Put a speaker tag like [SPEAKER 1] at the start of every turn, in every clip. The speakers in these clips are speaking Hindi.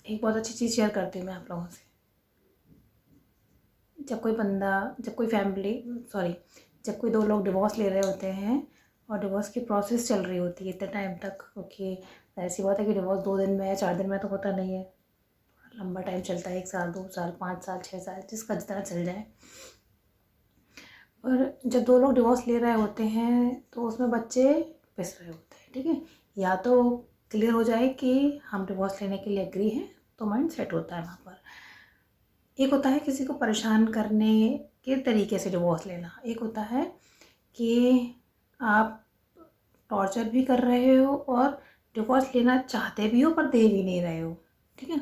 [SPEAKER 1] एक बहुत अच्छी चीज़ शेयर करती हूँ मैं आप लोगों से। जब कोई दो लोग डिवोर्स ले रहे होते हैं और डिवोर्स की प्रोसेस चल रही होती है इतने टाइम तक, क्योंकि ऐसी बात है कि डिवोर्स 2 दिन में या 4 दिन में तो होता नहीं है, लंबा टाइम चलता है, 1 साल, 2 साल, 5 साल, 6 साल, जिसका जितना चल जाए। और जब दो लोग डिवोर्स ले रहे होते हैं तो उसमें बच्चे पिस रहे होते हैं, ठीक है। या तो क्लियर हो जाए कि हम डिवोर्स लेने के लिए एग्री हैं, तो माइंड सेट होता है वहाँ पर। एक होता है किसी को परेशान करने के तरीके से डिवोर्स लेना, एक होता है कि आप टॉर्चर भी कर रहे हो और डिवोर्स लेना चाहते भी हो पर दे भी नहीं रहे हो, ठीक है।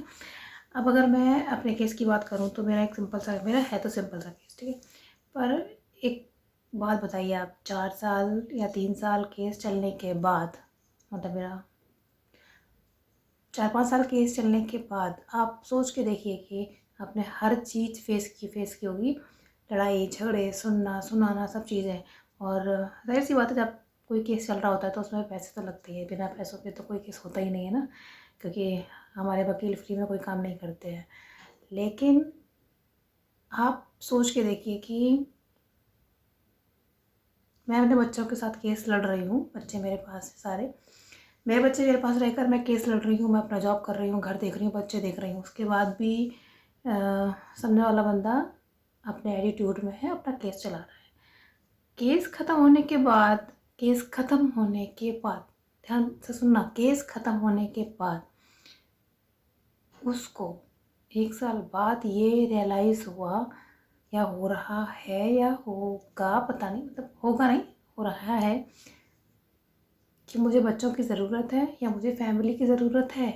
[SPEAKER 1] अब अगर मैं अपने केस की बात करूँ तो मेरा है तो सिंपल सा केस, ठीक है। पर एक बात बताइए आप, 4 साल या 3 साल केस चलने के बाद, मतलब मेरा 4-5 साल केस चलने के बाद आप सोच के देखिए कि आपने हर चीज़ फेस की होगी, लड़ाई झगड़े, सुनना सुनाना सब चीज़ें। और ज़ाहिर सी बात है, जब कोई केस चल रहा होता है तो उसमें पैसे तो लगते ही हैं, बिना पैसों के तो कोई केस होता ही नहीं है ना, क्योंकि हमारे वकील फ्री में कोई काम नहीं करते हैं। लेकिन आप सोच के देखिए कि मैं अपने बच्चों के साथ केस लड़ रही हूँ, बच्चे मेरे पास हैं सारे, मेरे बच्चे मेरे पास रहकर मैं केस लड़ रही हूँ, मैं अपना जॉब कर रही हूँ, घर देख रही हूँ, बच्चे देख रही हूँ, उसके बाद भी सामने वाला बंदा अपने एटीट्यूड में है, अपना केस चला रहा है। केस ख़त्म होने के बाद, ध्यान से सुनना, केस ख़त्म होने के बाद उसको 1 साल बाद ये रियलाइज़ हुआ या हो रहा है या होगा, पता नहीं, मतलब होगा नहीं, हो रहा है कि मुझे बच्चों की ज़रूरत है या मुझे फैमिली की ज़रूरत है।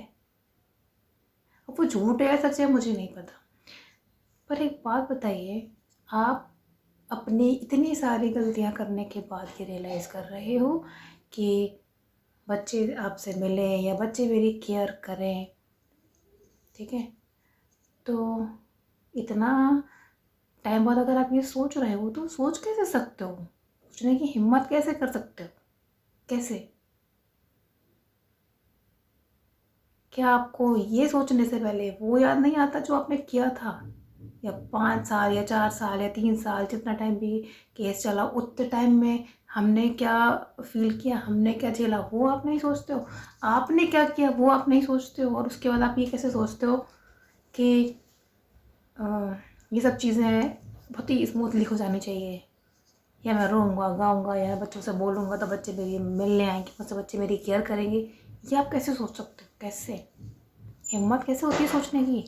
[SPEAKER 1] अब वो झूठ है या सच है मुझे नहीं पता, पर एक बात बताइए, आप अपनी इतनी सारी गलतियां करने के बाद ये रियलाइज़ कर रहे हो कि बच्चे आपसे मिलें या बच्चे मेरी केयर करें, ठीक है। तो इतना टाइम बाद अगर आप ये सोच रहे हो तो सोच कैसे सकते हो, सोचने की हिम्मत कैसे कर सकते हो, कैसे? क्या आपको ये सोचने से पहले वो याद नहीं आता जो आपने किया था, या 5 साल या 4 साल या 3 साल, जितना टाइम भी केस चला, उतने टाइम में हमने क्या फील किया, हमने क्या झेला, वो आप नहीं सोचते हो। आपने क्या किया वो आप नहीं सोचते हो, और उसके बाद आप ये कैसे सोचते हो कि ये सब चीज़ें बहुत ही स्मूथली हो जानी चाहिए, या मैं रोऊंगा गाऊंगा या बच्चों से बोलूँगा तो बच्चे मेरी मिलने आएंगे, मुझसे बच्चे मेरी केयर करेंगे। ये आप कैसे सोच सकते हो, कैसे हिम्मत कैसे होती है सोचने की?